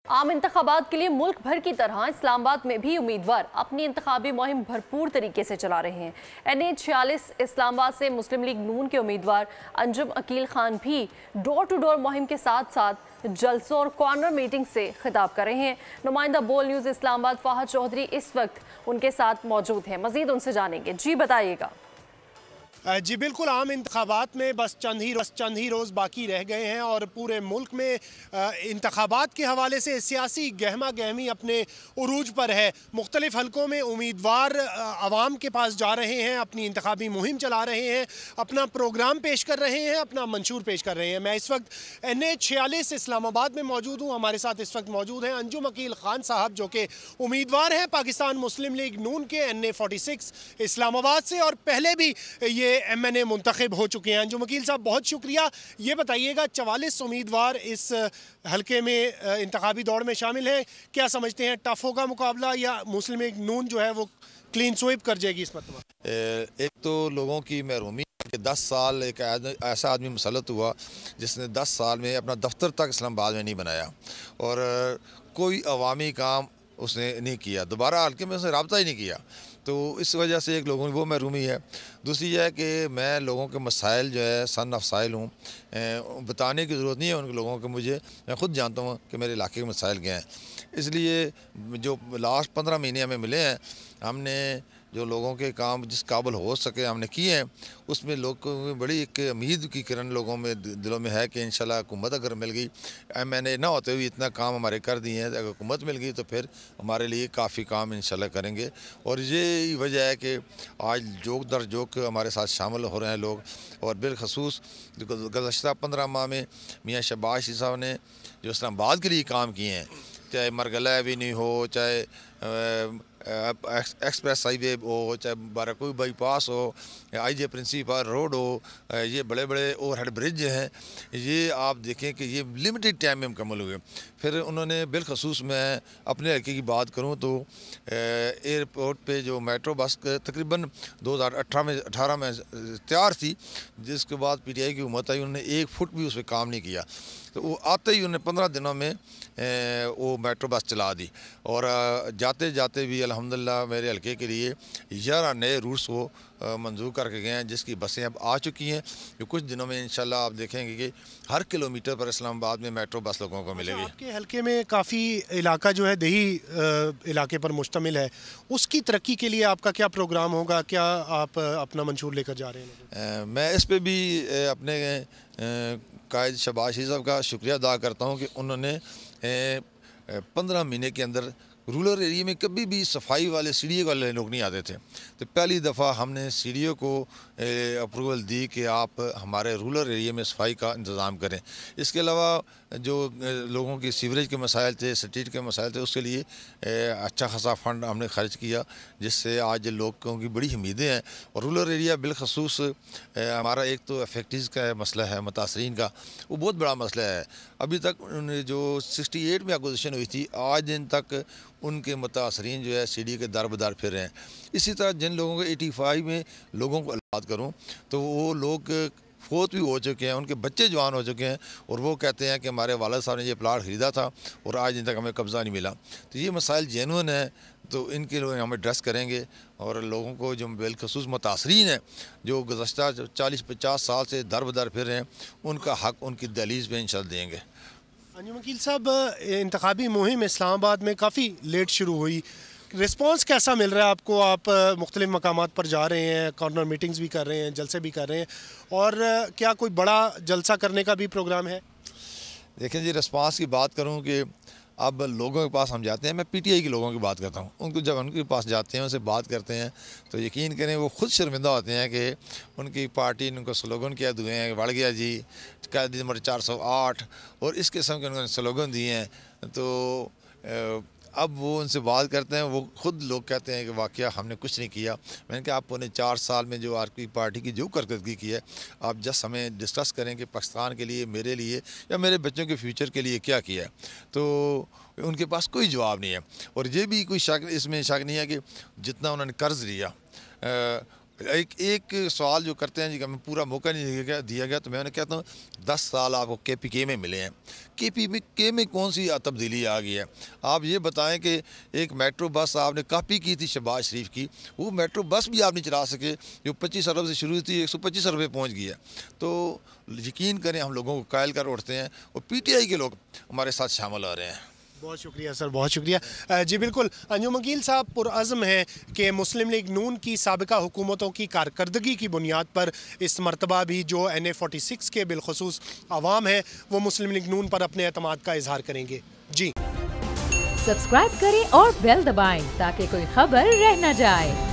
आम इंतखाबात के लिए मुल्क भर की तरह इस्लामाबाद में भी उम्मीदवार अपनी इंतखाबी मुहिम भरपूर तरीके से चला रहे हैं। NA-46 इस्लामाबाद से मुस्लिम लीग नून के उम्मीदवार अंजुम अकील खान भी डोर टू डोर मुहिम के साथ साथ जलसों और कॉर्नर मीटिंग से खिताब कर रहे हैं। नुमाइंदा बोल न्यूज़ इस्लामाबाद फहद चौधरी इस वक्त उनके साथ मौजूद हैं। मजीद उनसे जानेंगे। जी बताइएगा। जी बिल्कुल, आम इंतखाबात में बस चंद ही रोज़ बाकी रह गए हैं और पूरे मुल्क में इंतखाबात के हवाले से सियासी गहमा गहमी अपने उरूज पर है। मुख्तलिफ हलकों में उम्मीदवार आवाम के पास जा रहे हैं, अपनी इंतखाबी मुहिम चला रहे हैं, अपना प्रोग्राम पेश कर रहे हैं, अपना मंशूर पेश कर रहे हैं। मैं इस वक्त NA-46 इस्लामाबाद में मौजूद हूँ। हमारे साथ इस वक्त मौजूद हैं अंजुम अकील खान साहब, जो कि उम्मीदवार हैं पाकिस्तान मुस्लिम लीग नून के NA-46 इस्लामाबाद से और पहले भी ये MNA मुंतखब हो चुके हैं। अंजुम अकील साहब, बहुत शुक्रिया। ये बताइएगा, 44 उम्मीदवार इस हलके में इंतखाबी दौड़ में शामिल हैं। क्या समझते हैं, टफ होगा मुकाबला या मुस्लिम लीग नून जो है वो क्लीन स्वीप कर जाएगी इस मरतबा? एक तो लोगों की महरूमी कि 10 साल एक ऐसा आदमी मुसल्लत हुआ जिसने 10 साल में अपना दफ्तर तक इस्लामाबाद में नहीं बनाया और कोई अवामी काम उसने नहीं किया, दोबारा हल्के में उसने रब्ता ही नहीं किया। तो इस वजह से एक लोगों की वो महरूमी है। दूसरी यह है कि मैं लोगों के मसाइल जो है सन ऑफ साइल हूँ, बताने की ज़रूरत नहीं है उन लोगों को, मैं ख़ुद जानता हूँ कि मेरे इलाके के मसाइल क्या हैं। इसलिए जो लास्ट 15 महीने हमें मिले हैं, हमने जो लोगों के काम जिस काबिल हो सके हमने किए हैं, उसमें लोगों में बड़ी एक उम्मीद की किरण लोगों में दिलों में है कि इंशाल्लाह हुकूमत अगर मिल गई, MNA ना होते हुए इतना काम हमारे कर दिए हैं, अगर हुकूमत मिल गई तो फिर हमारे लिए काफ़ी काम इंशाल्लाह करेंगे। और ये वजह है कि आज जोक दर जोक हमारे साथ शामिल हो रहे हैं लोग। और बिलखसूस गुज़श्ता 15 माह में मियाँ शहबाज साहब ने जो इस्लामाबाद के लिए काम किए हैं, चाहे मरगला एवेन्यू हो, चाहे एक्सप्रेस हाईवे हो, चाहे बाराकोई बाईपास हो, IJ प्रिंसिपल रोड हो, ये बड़े बड़े ओवरहेड ब्रिज हैं, ये आप देखें कि ये लिमिटेड टाइम में मुकम्मल हुए। फिर उन्होंने बिलखसूस मैं अपने हल्के की बात करूं तो एयरपोर्ट पे जो मेट्रो बस तकरीबन 2018 में तैयार थी, जिसके बाद PTI की हुकूमत आई, उन्होंने 1 फुट भी उस पर काम नहीं किया। तो वो आते ही उन्होंने 15 दिनों में वो मेट्रो बस चला दी और जाते जाते भी अल्हम्दुलिल्लाह मेरे हल्के के लिए 11 नए रूट्स वो मंजूर करके गए हैं, जिसकी बसें अब आ चुकी हैं। जो कुछ दिनों में इंशाल्लाह आप देखेंगे कि हर किलोमीटर पर इस्लामाबाद में मेट्रो बस लोगों को मिलेगी। आपके हल्के में काफ़ी इलाका जो है देही इलाके पर मुश्तमिल है, उसकी तरक्की के लिए आपका क्या प्रोग्राम होगा? क्या आप अपना मंशूर लेकर जा रहे हैं? मैं इस पर भी अपने कायद शहबाज साहब का शुक्रिया अदा करता हूँ कि उन्होंने 15 महीने के अंदर रूरल एरिया में कभी भी सफाई वाले सीढ़ी वाले लोग नहीं आते थे। तो पहली दफ़ा हमने सीढ़ियों को अप्रूवल दी कि आप हमारे रूरल एरिया में सफाई का इंतज़ाम करें। इसके अलावा जो लोगों की सीवरेज के मसाइल थे, स्ट्रीट के मसाइल थे, उसके लिए अच्छा खासा फ़ंड हमने खर्च किया, जिससे आज लोगों की बड़ी उम्मीदें हैं। और रूरल एरिया बिलखसूस हमारा एक तो अफेक्टिव का मसला है, मुतासरीन का, वो बहुत बड़ा मसला है। अभी तक जो 68 में एक्विजिशन हुई थी, आज दिन तक उनके मुतासरीन जो है सीढ़ी के दर बदर फिर रहे हैं। इसी तरह जिन लोगों को 85 में लोगों को बात करूँ तो वो लोग फोत भी हो चुके हैं, उनके बच्चे जवान हो चुके हैं और वो कहते हैं कि हमारे वालिद साहब ने ये प्लाट ख़रीदा था और आज दिन तक हमें कब्ज़ा नहीं मिला। तो ये मसाइल जेन्युइन है, तो इनके लिए हम एड्रेस करेंगे और लोगों को जो बिलखसूस मुतासरीन हैं, जो गुज़श्ता 40-50 साल से दर बदर फिर रहे हैं, उनका हक़ उनकी दहलीज़ पे इंशाअल्लाह देंगे। अंजुम अकील साहब, इंतखाबी मुहिम इस्लामाबाद में काफ़ी लेट शुरू हुई, रिस्पांस कैसा मिल रहा है आपको? आप मुख्तलिफ़ मकामात पर जा रहे हैं, कॉर्नर मीटिंग्स भी कर रहे हैं, जलसे भी कर रहे हैं, और क्या कोई बड़ा जलसा करने का भी प्रोग्राम है? देखें जी, रिस्पांस की बात करूं कि अब लोगों के पास हम जाते हैं, मैं PTI के लोगों की बात करता हूं, उनको जब उनके पास जाते हैं, उनसे बात करते हैं, तो यकीन करें वो ख़ुद शर्मिंदा होते हैं कि उनकी पार्टी ने उनको स्लोगन क्या दिए हैं, बढ़ गया जी, कैदी नंबर 408 और इस किस्म के उन्होंने स्लोगन दिए हैं। तो अब वो उनसे बात करते हैं, वो ख़ुद लोग कहते हैं कि वाक़या हमने कुछ नहीं किया। मैंने कहा आप पौने 4 साल में जो आपकी पार्टी की जो कारकर्दगी की है, आप जस्ट हमें डिस्कस करें कि पाकिस्तान के लिए, मेरे लिए या मेरे बच्चों के फ्यूचर के लिए क्या किया है। तो उनके पास कोई जवाब नहीं है। और ये भी कोई शक, इसमें शक नहीं है कि जितना उन्होंने कर्ज़ लिया ایک سوال جو کرتے ہیں جی کہ ہمیں پورا موقع نہیں دیا گیا، تو میں انہیں کہتا ہوں 10 سال آپ کو KPK میں ملے ہیں، KPK میں کون سی تبدیلی آ گئی ہے؟ آپ یہ بتائیں کہ ایک میٹرو بس آپ نے کاپی کی تھی شہباز شریف کی، وہ میٹرو بس بھی آپ نہیں چلا سکے جو 25 ارب سے شروع تھی 125 ارب پہ پہنچ گئی ہے۔ تو یقین کریں ہم لوگوں کو قائل کر اٹھتے ہیں، اور PTI کے لوگ ہمارے ساتھ شامل آ رہے ہیں۔ بہت شکریہ سر، بہت شکریہ۔ جی بالکل، انجم عقیل صاحب پرعزم ہیں کہ مسلم لیگ نون کی سابقہ حکومتوں کی کارکردگی کی بنیاد پر اس مرتبہ بھی جو NA46 کے بالخصوص عوام ہیں وہ مسلم لیگ نون پر اپنے اعتماد کا اظہار کریں گے۔ جی سبسکرائب کریں اور بیل دبائیں تاکہ کوئی خبر رہ نہ جائے۔